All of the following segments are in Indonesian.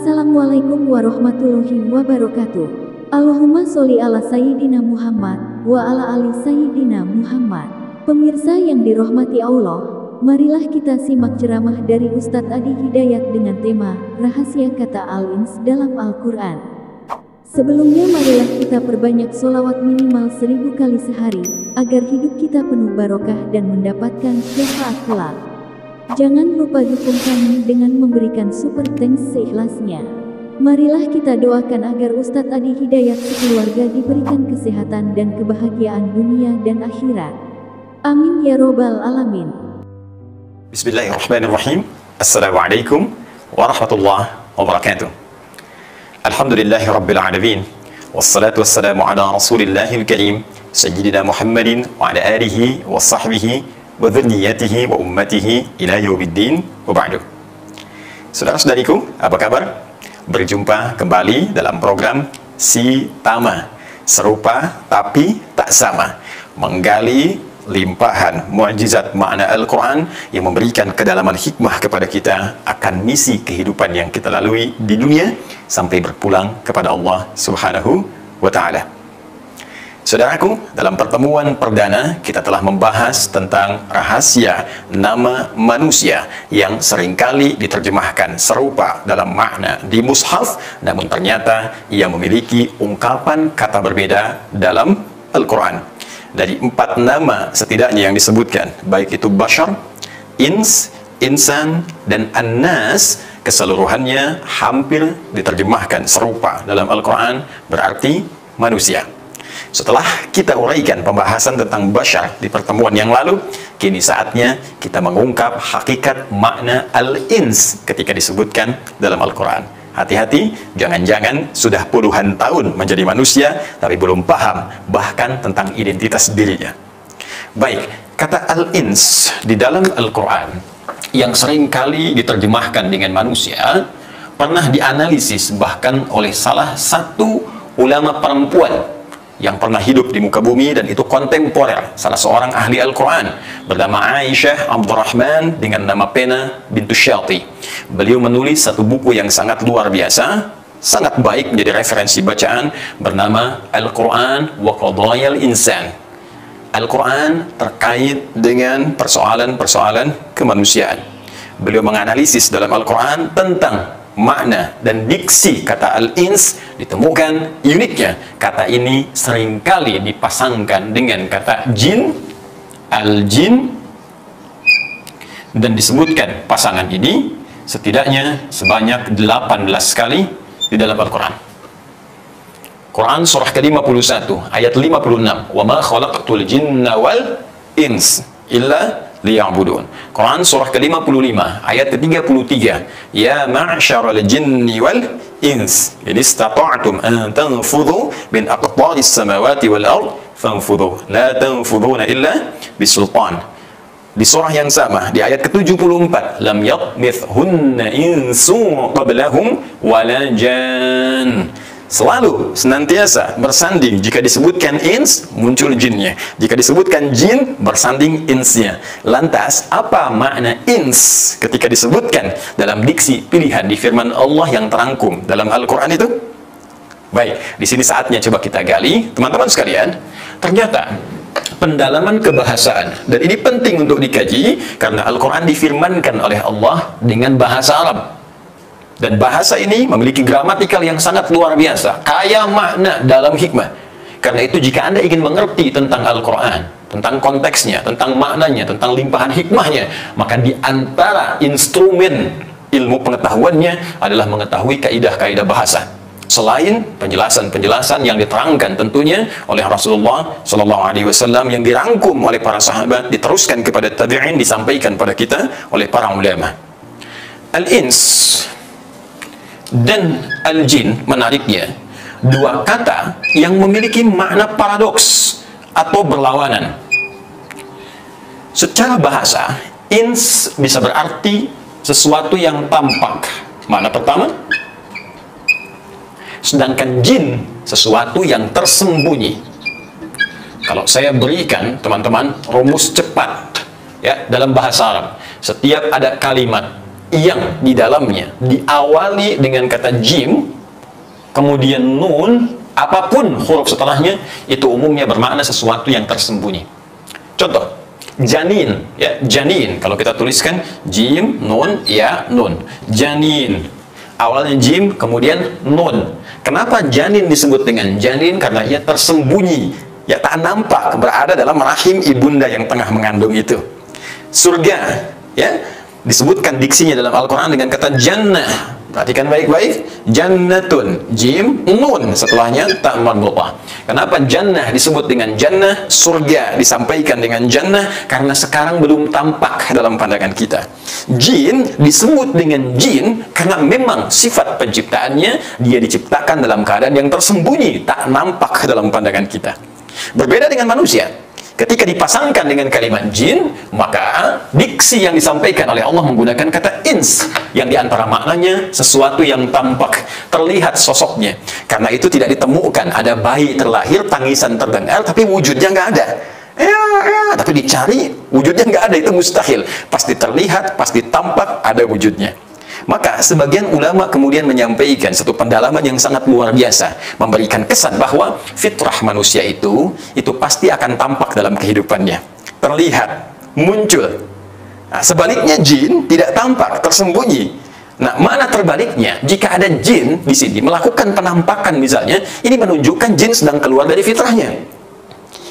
Assalamualaikum warahmatullahi wabarakatuh. Allahumma sholli ala Sayyidina Muhammad wa ala ali Sayyidina Muhammad. Pemirsa yang dirahmati Allah, marilah kita simak ceramah dari Ustadz Adi Hidayat dengan tema Rahasia Kata Al-Ins dalam Al-Quran. Sebelumnya marilah kita perbanyak sholawat minimal 1000 kali sehari, agar hidup kita penuh barokah dan mendapatkan syafaat kelak. Jangan lupa dukung kami dengan memberikan super thanks seikhlasnya. Marilah kita doakan agar Ustadz Adi Hidayat sekeluarga diberikan kesehatan dan kebahagiaan dunia dan akhirat. Amin ya robbal alamin. Bismillahirrahmanirrahim. Assalamualaikum warahmatullahi wabarakatuh. Alhamdulillahi rabbil alamin. Wassalatu wassalamu ala rasulillahil karim Sayyidina Muhammadin wa ala alihi wa sahbihi wa dhurriyyatihi wa ummatihi ila yaumiddin wa ba'du. Saudara-saudariku, apa kabar? Berjumpa kembali dalam program Si Tama, serupa tapi tak sama, menggali limpahan mukjizat makna Al-Quran yang memberikan kedalaman hikmah kepada kita akan misi kehidupan yang kita lalui di dunia sampai berpulang kepada Allah Subhanahu wa Ta'ala. Saudaraku, dalam pertemuan perdana kita telah membahas tentang rahasia nama manusia yang seringkali diterjemahkan serupa dalam makna di mushaf, namun ternyata ia memiliki ungkapan kata berbeda dalam Al-Quran. Dari 4 nama setidaknya yang disebutkan, baik itu Bashar, Ins, Insan, dan An-Nas, keseluruhannya hampir diterjemahkan serupa dalam Al-Quran, berarti manusia. Setelah kita uraikan pembahasan tentang Bashar di pertemuan yang lalu, kini saatnya kita mengungkap hakikat makna Al-Ins ketika disebutkan dalam Al-Quran. Hati-hati, jangan-jangan sudah puluhan tahun menjadi manusia, tapi belum paham bahkan tentang identitas dirinya. Baik, kata Al-Ins di dalam Al-Quran yang seringkali diterjemahkan dengan manusia, pernah dianalisis bahkan oleh salah satu ulama perempuan yang pernah hidup di muka bumi, dan itu kontemporer, salah seorang ahli Al-Quran bernama Aisyah Abdurrahman dengan nama pena bintu Syati. Beliau menulis satu buku yang sangat luar biasa, sangat baik menjadi referensi bacaan, bernama Al-Quran wa Qadayal Insan. Al-Quran terkait dengan persoalan-persoalan kemanusiaan. Beliau menganalisis dalam Al-Quran tentang makna dan diksi kata Al-Ins. Ditemukan uniknya, kata ini seringkali dipasangkan dengan kata jin, al-jin, dan disebutkan pasangan ini setidaknya sebanyak 18 kali di dalam Al-Quran. Quran surah ke-51 ayat 56, wa ma khalaqtul jinna wal ins illa liya'budun. Quran surah ke-55 ayat ke-33, ya ma'syaral jinni wal ins in istata'tum an tanfudhu min aqtaris samawati wal ard fanfudhu la tanfudhuna illa bisultan. Di surah yang sama di ayat ke-74, lam yatmithhunna insu qablahum wala jan. Selalu senantiasa bersanding, jika disebutkan ins muncul jinnya, jika disebutkan jin bersanding insnya. Lantas apa makna ins ketika disebutkan dalam diksi pilihan di firman Allah yang terangkum dalam Al-Quran itu? Baik, di sini saatnya coba kita gali, teman-teman sekalian. Ternyata pendalaman kebahasaan, dan ini penting untuk dikaji karena Al-Quran difirmankan oleh Allah dengan bahasa Arab. Dan bahasa ini memiliki gramatikal yang sangat luar biasa, kaya makna dalam hikmah. Karena itu jika Anda ingin mengerti tentang Al-Quran, tentang konteksnya, tentang maknanya, tentang limpahan hikmahnya, maka di antara instrumen ilmu pengetahuannya adalah mengetahui kaidah-kaidah bahasa. Selain penjelasan-penjelasan yang diterangkan tentunya oleh Rasulullah SAW, yang dirangkum oleh para sahabat, diteruskan kepada tabi'in, disampaikan pada kita oleh para ulama. Al-Ins dan Al-Jin, menariknya, dua kata yang memiliki makna paradoks atau berlawanan. Secara bahasa, ins bisa berarti sesuatu yang tampak, makna pertama. Sedangkan jin, sesuatu yang tersembunyi. Kalau saya berikan teman-teman rumus cepat ya dalam bahasa Arab, setiap ada kalimat yang di dalamnya diawali dengan kata jim, kemudian nun, apapun huruf setelahnya, itu umumnya bermakna sesuatu yang tersembunyi. Contoh, janin, ya, janin. Kalau kita tuliskan jim, nun, ya, nun. Janin. Awalnya jim, kemudian nun. Kenapa janin disebut dengan janin? Karena ia tersembunyi, ya, tak nampak, berada dalam rahim ibunda yang tengah mengandung itu. Surga, ya, disebutkan diksinya dalam Al-Quran dengan kata jannah. Perhatikan baik-baik, jannatun, jim, nun, setelahnya tak marbutah. Kenapa jannah disebut dengan jannah? Surga disampaikan dengan jannah karena sekarang belum tampak dalam pandangan kita. Jin disebut dengan jin karena memang sifat penciptaannya, dia diciptakan dalam keadaan yang tersembunyi, tak nampak dalam pandangan kita. Berbeda dengan manusia. Ketika dipasangkan dengan kalimat jin, maka diksi yang disampaikan oleh Allah menggunakan kata ins, yang diantara maknanya sesuatu yang tampak, terlihat sosoknya. Karena itu tidak ditemukan ada bayi terlahir, tangisan terdengar, tapi wujudnya nggak ada. Tapi dicari, wujudnya nggak ada, itu mustahil. Pasti terlihat, pasti tampak, ada wujudnya. Maka sebagian ulama kemudian menyampaikan satu pendalaman yang sangat luar biasa, memberikan kesan bahwa fitrah manusia itu pasti akan tampak dalam kehidupannya, terlihat, muncul. Nah, sebaliknya jin tidak tampak, tersembunyi. Nah, mana terbaliknya? Jika ada jin di sini melakukan penampakan misalnya, ini menunjukkan jin sedang keluar dari fitrahnya.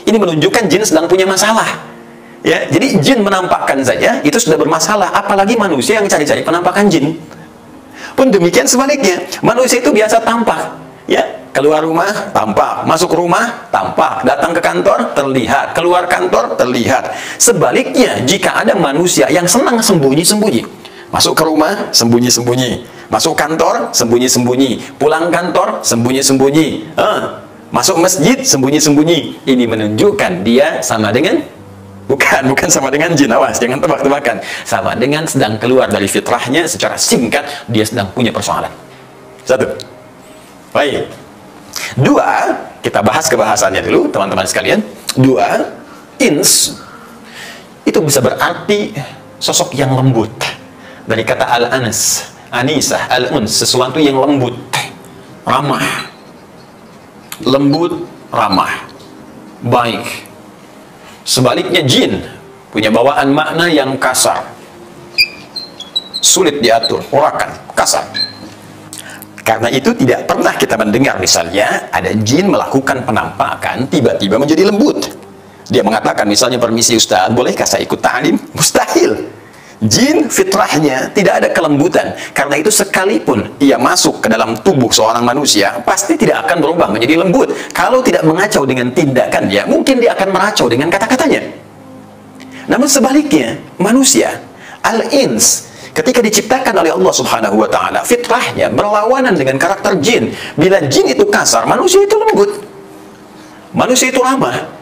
Ini menunjukkan jin sedang punya masalah. Ya, jadi jin menampakkan saja itu sudah bermasalah, apalagi manusia yang cari-cari penampakan jin. Pun demikian sebaliknya, manusia itu biasa tampak, ya, keluar rumah tampak, masuk rumah tampak, datang ke kantor terlihat, keluar kantor terlihat. Sebaliknya, jika ada manusia yang senang sembunyi-sembunyi, masuk ke rumah sembunyi-sembunyi, masuk kantor sembunyi-sembunyi, pulang kantor sembunyi-sembunyi, masuk masjid sembunyi-sembunyi, ini menunjukkan dia sama dengan Bukan sama dengan jin, awas, jangan tebak-tebakan. Sama dengan sedang keluar dari fitrahnya, secara singkat, dia sedang punya persoalan. Satu. Baik. Dua, kita bahas kebahasannya dulu, teman-teman sekalian. Dua, ins, itu bisa berarti sosok yang lembut. Dari kata al-anas, anisah, al-uns, sesuatu yang lembut, ramah. Lembut, ramah, baik. Sebaliknya jin punya bawaan makna yang kasar, sulit diatur, urakan, kasar. Karena itu tidak pernah kita mendengar misalnya ada jin melakukan penampakan tiba-tiba menjadi lembut. Dia mengatakan misalnya, permisi Ustaz, bolehkah saya ikut ta'lim? Mustahil. Jin fitrahnya tidak ada kelembutan. Karena itu sekalipun ia masuk ke dalam tubuh seorang manusia, pasti tidak akan berubah menjadi lembut. Kalau tidak mengacau dengan tindakan dia, mungkin dia akan meracau dengan kata-katanya. Namun sebaliknya, manusia, al-ins, ketika diciptakan oleh Allah Subhanahu wa Ta'ala, fitrahnya berlawanan dengan karakter jin. Bila jin itu kasar, manusia itu lembut, manusia itu ramah.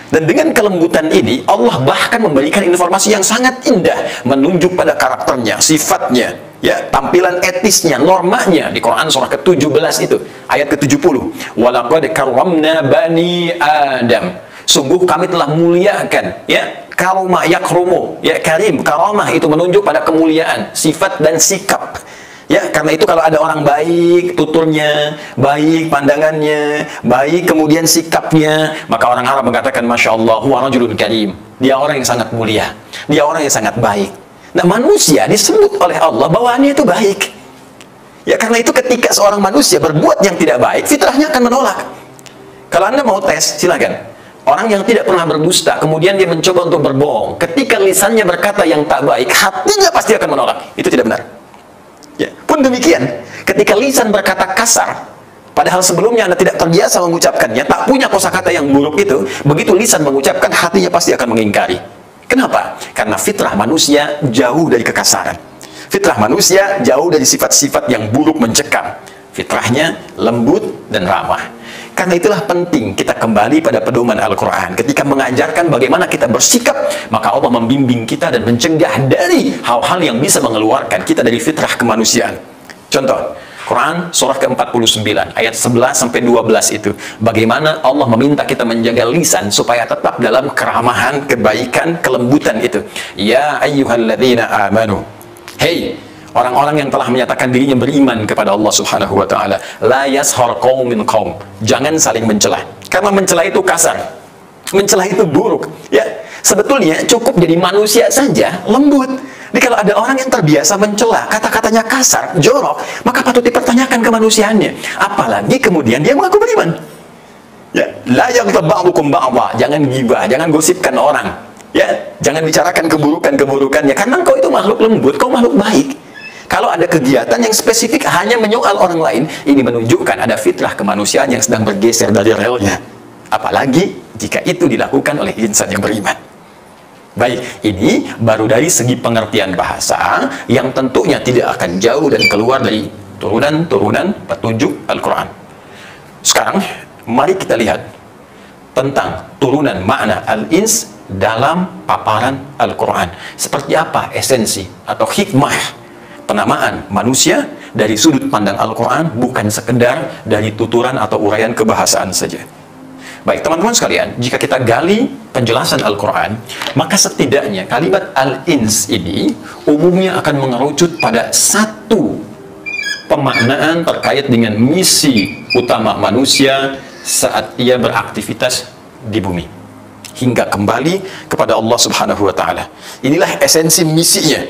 Dan dengan kelembutan ini, Allah bahkan memberikan informasi yang sangat indah, menunjuk pada karakternya, sifatnya, ya, tampilan etisnya, normanya. Di Quran surah ke-17 itu, ayat ke-70. Walaqad karramna bani Adam. Sungguh kami telah muliakan, ya, karomah, yakrumu, ya, karim, karamah itu menunjuk pada kemuliaan, sifat dan sikap. Ya, karena itu kalau ada orang baik tuturnya, baik pandangannya, baik kemudian sikapnya, maka orang Arab mengatakan Masya Allah, huwa rajulun karim. Dia orang yang sangat mulia, dia orang yang sangat baik. Nah, manusia disebut oleh Allah bawaannya itu baik. Ya, karena itu ketika seorang manusia berbuat yang tidak baik, fitrahnya akan menolak. Kalau Anda mau tes, silakan. Orang yang tidak pernah berdusta, kemudian dia mencoba untuk berbohong, ketika lisannya berkata yang tak baik, hatinya pasti akan menolak. Itu tidak benar. Ya, pun demikian, ketika lisan berkata kasar, padahal sebelumnya Anda tidak terbiasa mengucapkannya, tak punya kosakata yang buruk itu, begitu lisan mengucapkan, hatinya pasti akan mengingkari. Kenapa? Karena fitrah manusia jauh dari kekasaran. Fitrah manusia jauh dari sifat-sifat yang buruk mencekam. Fitrahnya lembut dan ramah. Karena itulah penting kita kembali pada pedoman Al-Quran. Ketika mengajarkan bagaimana kita bersikap, maka Allah membimbing kita dan mencegah dari hal-hal yang bisa mengeluarkan kita dari fitrah kemanusiaan. Contoh, Quran surah ke-49 ayat 11-12 itu, bagaimana Allah meminta kita menjaga lisan supaya tetap dalam keramahan, kebaikan, kelembutan itu. Ya ayyuhalladzina amanu, hei Orang-orang yang telah menyatakan dirinya beriman kepada Allah Subhanahu wa taala, la yashar qaumin qaum. Jangan saling mencela. Karena mencela itu kasar. Mencela itu buruk. Ya, sebetulnya cukup jadi manusia saja lembut. Jadi kalau ada orang yang terbiasa mencela, kata-katanya kasar, jorok, maka patut dipertanyakan kemanusiaannya. Apalagi kemudian dia mengaku beriman. Ya, la yaghtab ba'dukum ba'dha. Jangan gibah, jangan gosipkan orang. Ya, jangan bicarakan keburukan-keburukannya. Karena engkau itu makhluk lembut, kau makhluk baik. Kalau ada kegiatan yang spesifik hanya menyoal orang lain, ini menunjukkan ada fitrah kemanusiaan yang sedang bergeser dari relnya. Apalagi jika itu dilakukan oleh insan yang beriman. Baik, ini baru dari segi pengertian bahasa yang tentunya tidak akan jauh dan keluar dari turunan-turunan petunjuk Al-Quran. Sekarang, mari kita lihat tentang turunan makna Al-Ins dalam paparan Al-Quran. Seperti apa esensi atau hikmah penamaan manusia dari sudut pandang Al-Quran, bukan sekedar dari tuturan atau uraian kebahasaan saja. Baik, teman-teman sekalian, jika kita gali penjelasan Al-Quran, maka setidaknya kalimat Al-Ins ini umumnya akan mengerucut pada satu pemaknaan terkait dengan misi utama manusia saat ia beraktivitas di bumi, hingga kembali kepada Allah Subhanahu wa taala. Inilah esensi misinya.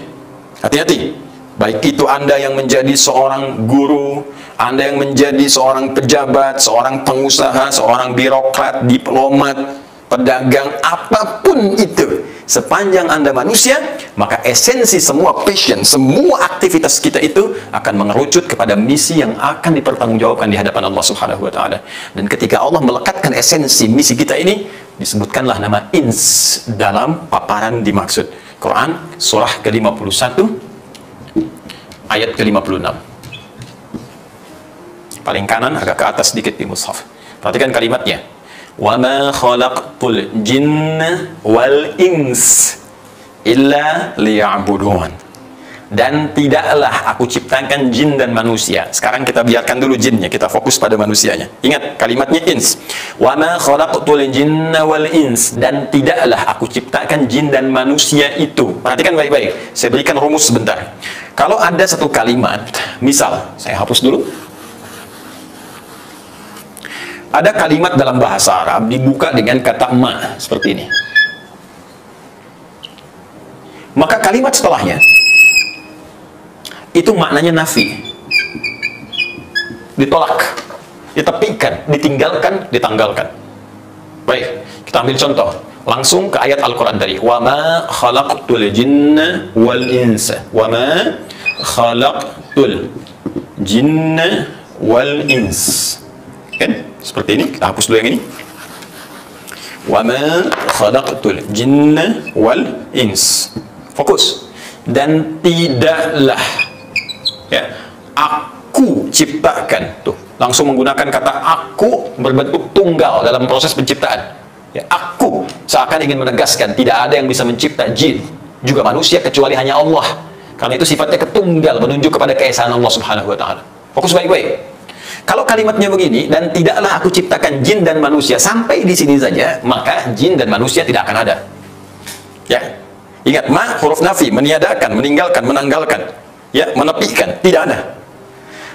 Hati-hati. Baik itu Anda yang menjadi seorang guru, Anda yang menjadi seorang pejabat, seorang pengusaha, seorang birokrat, diplomat, pedagang, apapun itu. Sepanjang Anda manusia, maka esensi semua passion, semua aktivitas kita itu akan mengerucut kepada misi yang akan dipertanggungjawabkan di hadapan Allah Subhanahu wa taala. Dan ketika Allah melekatkan esensi misi kita ini, disebutkanlah nama Ins dalam paparan dimaksud. Quran surah ke-51 ayat ke-56. Paling kanan agak ke atas sedikit di mushaf. Perhatikan kalimatnya. Wa ma khalaqtul jinna wal ins illa liya'budun. Dan tidaklah aku ciptakan jin dan manusia. Sekarang kita biarkan dulu jinnya, kita fokus pada manusianya. Ingat kalimatnya ins. Wa ma khalaqtul jinna wal ins. Dan tidaklah aku ciptakan jin dan manusia itu. Perhatikan baik-baik. Saya berikan rumus sebentar. Kalau ada satu kalimat, misal, saya hapus dulu. Ada kalimat dalam bahasa Arab dibuka dengan kata ma, seperti ini. Maka kalimat setelahnya itu maknanya nafi, ditolak, ditepikan, ditinggalkan, ditanggalkan. Baik, kita ambil contoh langsung ke ayat Al-Quran tadi. Wa ma khalaqtul jinna wal insa. Wa ma khalaqtul jinna wal ins. Kan? Seperti ini. Kita hapus dulu yang ini. Wa ma khalaqtul jinna wal ins. Fokus. Dan tidaklah, ya, aku ciptakan. Tuh, langsung menggunakan kata aku berbentuk tunggal dalam proses penciptaan. Ya, aku seakan ingin menegaskan tidak ada yang bisa mencipta jin juga manusia kecuali hanya Allah. Karena itu sifatnya ketunggal, menunjuk kepada keesaan Allah Subhanahu wa taala. Fokus baik-baik. Kalau kalimatnya begini, dan tidaklah aku ciptakan jin dan manusia, sampai di sini saja, maka jin dan manusia tidak akan ada. Ya. Ingat, ma huruf nafi, meniadakan, meninggalkan, menanggalkan, ya, menepikan, tidak ada.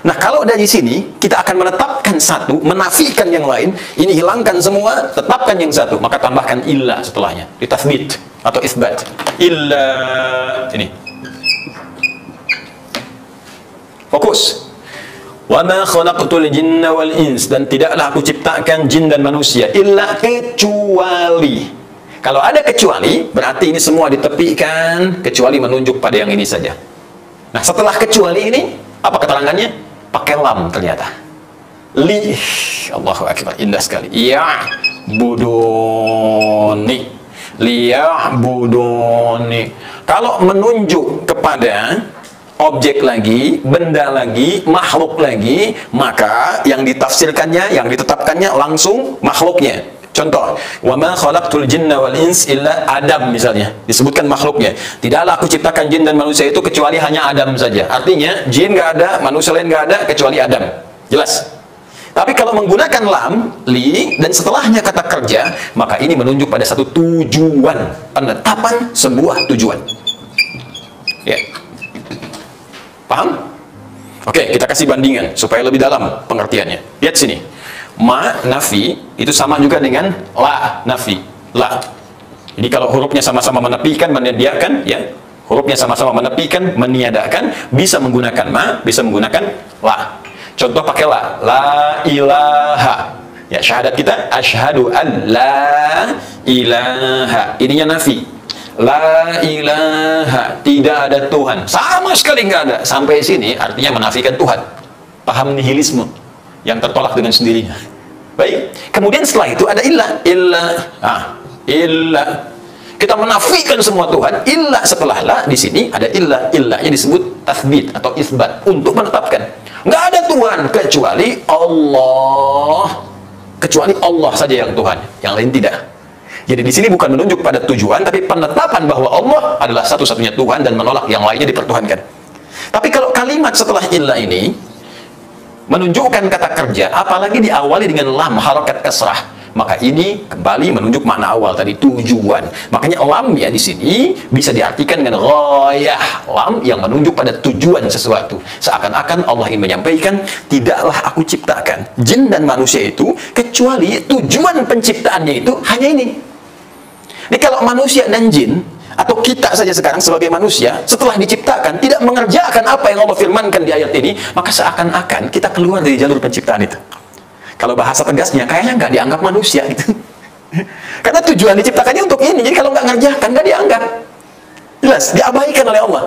Nah, kalau dari sini kita akan menetapkan satu, menafikan yang lain, ini hilangkan semua, tetapkan yang satu, maka tambahkan illa setelahnya, ditathbit atau isbat. Illa ini. Fokus. Wa ma khalaqtul jinna wal ins, dan tidaklah aku ciptakan jin dan manusia illa kecuali. Kalau ada kecuali, berarti ini semua ditepikan, kecuali menunjuk pada yang ini saja. Nah, setelah kecuali ini, apa keterangannya? Pakai lam ternyata. Li, Allahu akbar, indah sekali. Ya budoni, liya budoni. Kalau menunjuk kepada objek lagi, benda lagi, makhluk lagi, maka yang ditafsirkannya, yang ditetapkannya langsung makhluknya. Contoh, wa ma khalaqtul jinna wal ins illa Adam, misalnya disebutkan makhluknya. Tidaklah aku ciptakan jin dan manusia itu kecuali hanya Adam saja. Artinya jin nggak ada, manusia lain nggak ada kecuali Adam. Jelas. Tapi kalau menggunakan lam, li, dan setelahnya kata kerja, maka ini menunjuk pada satu tujuan, penetapan sebuah tujuan. Ya. Paham? Oke, kita kasih bandingan supaya lebih dalam pengertiannya. Lihat sini. Ma nafi itu sama juga dengan la nafi. La. Jadi kalau hurufnya sama-sama menepikan, menyediakan, ya. Hurufnya sama-sama menepikan, meniadakan, bisa menggunakan ma, bisa menggunakan la. Contoh pakai la. La ilaha. Ya, syahadat kita asyhadu an la ilaha. Ininya nafi. La ilaha, tidak ada Tuhan, sama sekali nggak ada. Sampai sini artinya menafikan Tuhan. Paham nihilisme yang tertolak dengan sendirinya. Baik, kemudian setelah itu ada illah. Illah. Kita menafikan semua Tuhan. Illah, setelah la di sini ada illah. Illahnya disebut tathbit atau isbat, untuk menetapkan nggak ada Tuhan kecuali Allah. Kecuali Allah saja yang Tuhan, yang lain tidak. Jadi di sini bukan menunjuk pada tujuan, tapi penetapan bahwa Allah adalah satu-satunya Tuhan dan menolak yang lainnya dipertuhankan. Tapi kalau kalimat setelah illah ini menunjukkan kata kerja, apalagi diawali dengan lam harakat kasrah, maka ini kembali menunjuk makna awal tadi, tujuan. Makanya lam ya di sini bisa diartikan dengan ghayah, lam yang menunjuk pada tujuan sesuatu. Seakan-akan Allah ingin menyampaikan, tidaklah aku ciptakan jin dan manusia itu kecuali tujuan penciptaannya itu hanya ini. Jadi kalau manusia dan jin, atau kita saja sekarang sebagai manusia, setelah diciptakan tidak mengerjakan apa yang Allah firmankan di ayat ini, maka seakan-akan kita keluar dari jalur penciptaan itu. Kalau bahasa tegasnya, kayaknya nggak dianggap manusia gitu. Karena tujuan diciptakannya untuk ini, jadi kalau nggak ngerjakan, nggak dianggap. Jelas, diabaikan oleh Allah.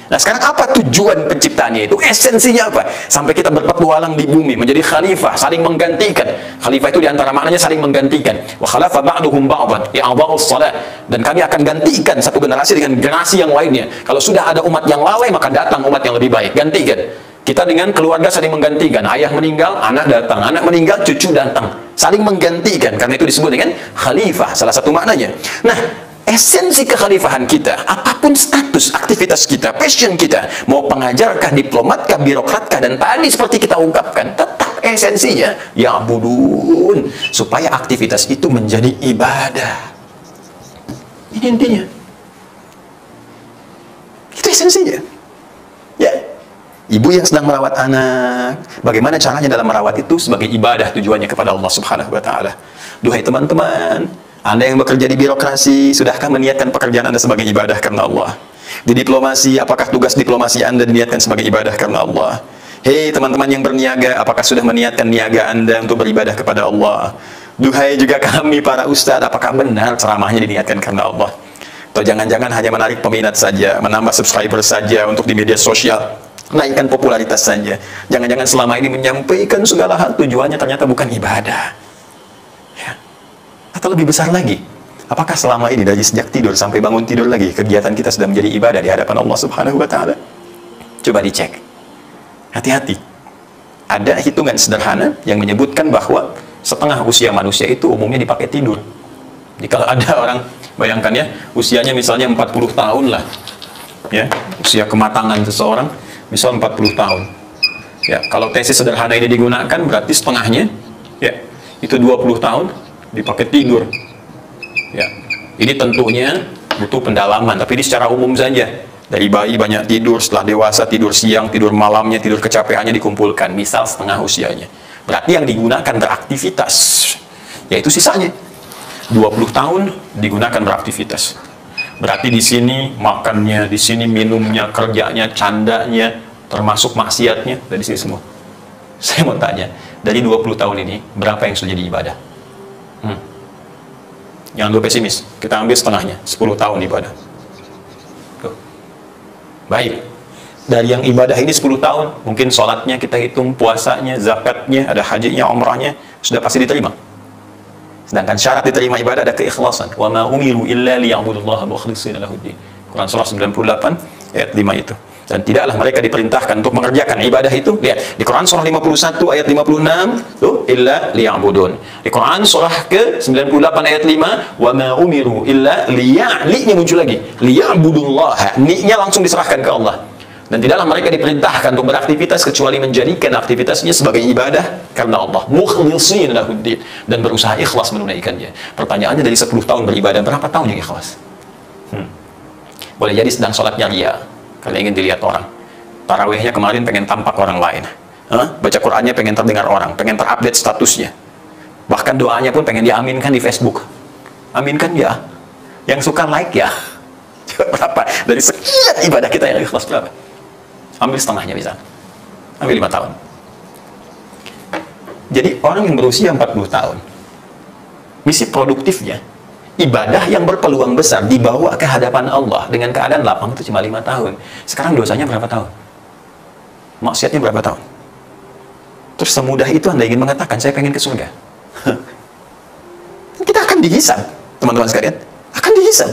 Nah sekarang apa tujuan penciptaannya itu? Esensinya apa? Sampai kita berpetualang di bumi, menjadi khalifah, saling menggantikan. Khalifah itu diantara maknanya saling menggantikan. Wa khalafa ba'duhum ba'dan ya'dha'us shalah. Dan kami akan gantikan satu generasi dengan generasi yang lainnya. Kalau sudah ada umat yang lalai, maka datang umat yang lebih baik. Gantikan. Kita dengan keluarga saling menggantikan. Ayah meninggal, anak datang. Anak meninggal, cucu datang. Saling menggantikan. Karena itu disebut dengan khalifah. Salah satu maknanya. Nah, esensi kekhalifahan kita, apapun status aktivitas kita, passion kita, mau pengajarkah, diplomatkah, birokratkah, dan tadi seperti kita ungkapkan, tetap esensinya ya'budun, supaya aktivitas itu menjadi ibadah. Ini intinya. Itu esensinya. Ya. Ibu yang sedang merawat anak, bagaimana caranya dalam merawat itu sebagai ibadah, tujuannya kepada Allah Subhanahu wa taala. Duhai teman-teman, Anda yang bekerja di birokrasi, sudahkah meniatkan pekerjaan Anda sebagai ibadah karena Allah? Di diplomasi, apakah tugas diplomasi Anda diniatkan sebagai ibadah karena Allah? Hei teman-teman yang berniaga, apakah sudah meniatkan niaga Anda untuk beribadah kepada Allah? Duhai juga kami para ustadz, apakah benar ceramahnya diniatkan karena Allah? Atau jangan-jangan hanya menarik peminat saja, menambah subscriber saja untuk di media sosial, naikkan popularitas saja. Jangan-jangan selama ini menyampaikan segala hal tujuannya ternyata bukan ibadah. Ya. Atau lebih besar lagi, apakah selama ini dari sejak tidur sampai bangun tidur lagi kegiatan kita sudah menjadi ibadah di hadapan Allah Subhanahu wa taala? Coba dicek. Hati-hati. Ada hitungan sederhana yang menyebutkan bahwa setengah usia manusia itu umumnya dipakai tidur. Jadi kalau ada orang, bayangkan ya, usianya misalnya 40 tahun lah. Ya, usia kematangan seseorang misal 40 tahun. Ya, kalau tesis sederhana ini digunakan berarti setengahnya ya, itu 20 tahun dipakai tidur. Ya. Ini tentunya butuh pendalaman, tapi ini secara umum saja. Dari bayi banyak tidur, setelah dewasa tidur siang, tidur malamnya, tidur kecapeannya dikumpulkan, misal setengah usianya. Berarti yang digunakan beraktivitas, yaitu sisanya 20 tahun digunakan beraktivitas. Berarti di sini makannya, di sini minumnya, kerjanya, candanya, termasuk maksiatnya, dari sini semua. Saya mau tanya, dari 20 tahun ini, berapa yang sudah jadi ibadah? Jangan dulu pesimis, kita ambil setengahnya, 10 tahun ibadah. Tuh. Baik, dari yang ibadah ini 10 tahun, mungkin sholatnya kita hitung, puasanya, zakatnya, ada hajinya, umrahnya, sudah pasti diterima. Sedangkan syarat diterima ibadah ada keikhlasan. Wa ma umiru illa liya'budullaha mukhlishina lahuddin. Quran surah 98 ayat 5 itu. Dan tidaklah mereka diperintahkan untuk mengerjakan ibadah itu. Lihat, di Quran surah 51 ayat 56 tuh illa liya'budun. Di Quran surah ke-98 ayat 5 wa ma umiru illa li-nya muncul lagi. Liya'budullaha. Ni-nya langsung diserahkan ke Allah. Dan tidaklah mereka diperintahkan untuk beraktivitas kecuali menjadikan aktivitasnya sebagai ibadah karena Allah, mukhlishina lahuddin, dan berusaha ikhlas menunaikannya. Pertanyaannya, dari 10 tahun beribadah, berapa tahun yang ikhlas? Boleh jadi sedang sholatnya ria karena ingin dilihat orang. Tarawihnya kemarin pengen tampak orang lain. Baca Qurannya pengen terdengar orang, pengen terupdate statusnya. Bahkan doanya pun pengen diaminkan di Facebook. Aminkan ya. Yang suka like ya. Berapa? Dari sekian ibadah kita yang ikhlas berapa? Ambil setengahnya bisa. Ambil 5 tahun. Jadi orang yang berusia 40 tahun, misi produktifnya, ibadah yang berpeluang besar dibawa ke hadapan Allah dengan keadaan lapang itu cuma 5 tahun. Sekarang dosanya berapa tahun? Maksiatnya berapa tahun? Terus semudah itu Anda ingin mengatakan, saya pengen ke surga. Kita akan dihisab, teman-teman sekalian. Akan dihisab.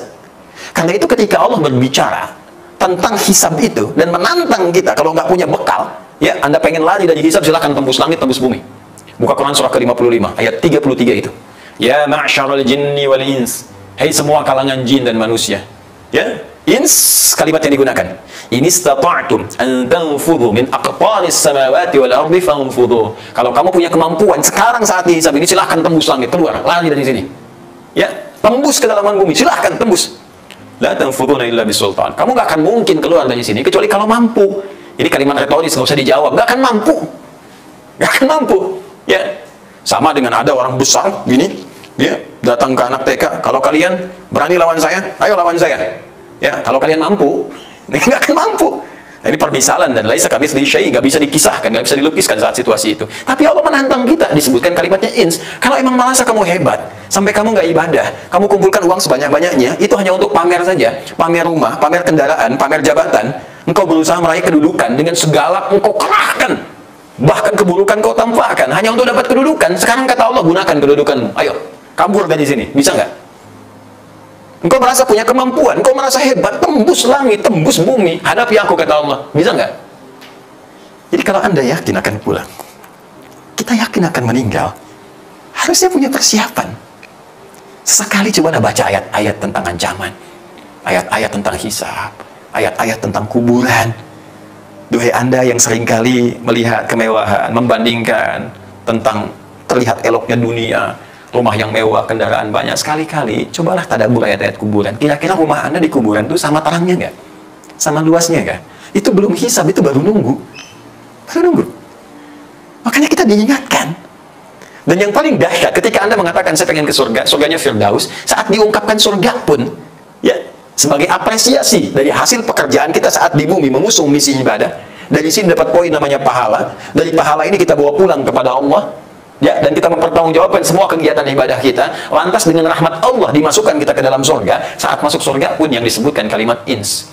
Karena itu ketika Allah berbicara tentang hisab itu dan menantang kita kalau nggak punya bekal, ya Anda pengen lari dari hisab, silahkan tembus langit, tembus bumi. Buka Quran surah ke-55 ayat 33 itu. Ya ma'syaral jinni wal ins, hai semua kalangan jin dan manusia. Ya, ins kalimat yang digunakan. In istata'tum an tanfudhu min aqtaris samawati wal ardi fanfudhu. Kalau kamu punya kemampuan sekarang saat dihisab ini, silahkan tembus langit, keluar, lari dari sini. Ya, tembus ke dalaman bumi, silahkan tembus. La tanfudhuna illa bisultan. Kamu nggak akan mungkin keluar dari sini kecuali kalau mampu. Ini kalimat retoris, nggak usah dijawab. Nggak akan mampu. Nggak akan mampu. Ya, sama dengan ada orang besar gini, ya, datang ke anak TK. Kalau kalian berani lawan saya, ayo lawan saya. Ya, kalau kalian mampu, nggak akan mampu. Nah, ini permisalan dan laisa kamitslihi syai', nggak bisa dikisahkan, nggak bisa dilukiskan saat situasi itu. Tapi Allah menantang kita, disebutkan kalimatnya ins. Kalau emang merasa kamu hebat, sampai kamu nggak ibadah, kamu kumpulkan uang sebanyak-banyaknya, itu hanya untuk pamer saja, pamer rumah, pamer kendaraan, pamer jabatan. Engkau berusaha meraih kedudukan dengan segala engkau kerahkan. Bahkan keburukan kau tampakkan hanya untuk dapat kedudukan. Sekarang kata Allah, gunakan kedudukanmu. Ayo, kabur dari sini. Bisa nggak? Engkau merasa punya kemampuan, engkau merasa hebat, tembus langit, tembus bumi, hadapi aku, kata Allah. Bisa nggak? Jadi kalau Anda yakin akan pulang, kita yakin akan meninggal, harusnya punya persiapan. Sesekali coba baca ayat-ayat tentang ancaman, ayat-ayat tentang hisab, ayat-ayat tentang kuburan. Duhai Anda yang seringkali melihat kemewahan, membandingkan tentang terlihat eloknya dunia, rumah yang mewah, kendaraan banyak, sekali-kali cobalah tadabbur ayat-ayat kuburan. Kira-kira rumah Anda di kuburan itu sama terangnya nggak? Sama luasnya nggak? Itu belum hisab, itu baru nunggu. Baru nunggu. Makanya kita diingatkan. Dan yang paling dahsyat ketika Anda mengatakan saya pengen ke surga, surganya Firdaus, saat diungkapkan surga pun, ya, sebagai apresiasi dari hasil pekerjaan kita saat di bumi mengusung misi ibadah, dari sini dapat poin namanya pahala. Dari pahala ini kita bawa pulang kepada Allah, ya, dan kita mempertanggungjawabkan semua kegiatan ibadah kita. Lantas dengan rahmat Allah dimasukkan kita ke dalam surga. Saat masuk surga pun yang disebutkan kalimat ins.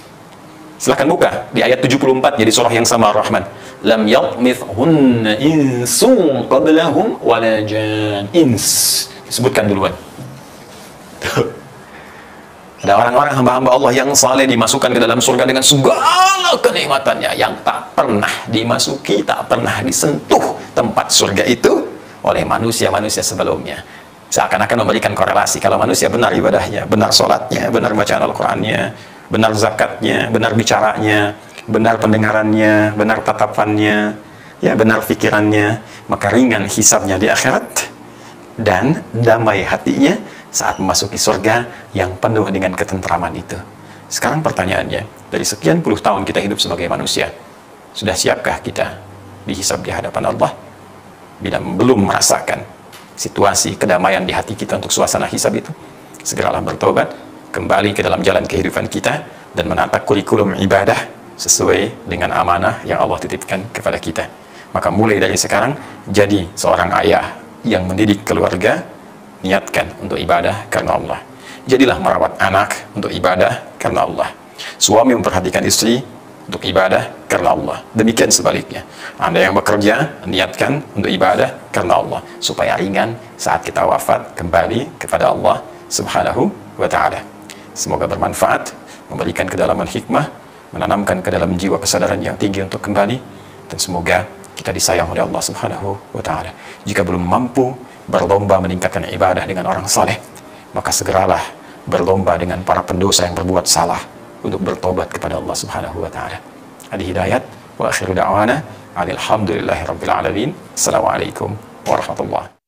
Silahkan buka di ayat 74 jadi surah yang sama Ar-Rahman. Lam yatmithhunna insun qablahum wala jan. Ins disebutkan duluan. Ada orang-orang hamba-hamba Allah yang saleh dimasukkan ke dalam surga dengan segala kenikmatannya yang tak pernah dimasuki, tak pernah disentuh tempat surga itu oleh manusia-manusia sebelumnya. Seakan-akan memberikan korelasi kalau manusia benar ibadahnya, benar sholatnya, benar bacaan Al-Qurannya, benar zakatnya, benar bicaranya, benar pendengarannya, benar tatapannya, ya, benar pikirannya, maka ringan hisabnya di akhirat dan damai hatinya saat memasuki surga yang penuh dengan ketentraman itu. Sekarang pertanyaannya, dari sekian puluh tahun kita hidup sebagai manusia, sudah siapkah kita dihisab di hadapan Allah? Bila belum merasakan situasi kedamaian di hati kita untuk suasana hisab itu, segeralah bertobat, kembali ke dalam jalan kehidupan kita, dan menata kurikulum ibadah sesuai dengan amanah yang Allah titipkan kepada kita. Maka mulai dari sekarang, jadi seorang ayah yang mendidik keluarga, niatkan untuk ibadah karena Allah. Jadilah merawat anak untuk ibadah karena Allah. Suami memperhatikan istri untuk ibadah karena Allah. Demikian sebaliknya. Anda yang bekerja, niatkan untuk ibadah karena Allah. Supaya ringan saat kita wafat kembali kepada Allah Subhanahu wa ta'ala. Semoga bermanfaat, memberikan kedalaman hikmah, menanamkan ke dalam jiwa kesadaran yang tinggi untuk kembali, dan semoga kita disayang oleh Allah Subhanahu wa ta'ala. Jika belum mampu berlomba meningkatkan ibadah dengan orang saleh, maka segeralah berlomba dengan para pendosa yang berbuat salah untuk bertobat kepada Allah Subhanahu wa ta'ala. Adi hidayat wa akhiru da'wana alhamdulillahi rabbil alamin. Assalamualaikum warahmatullahi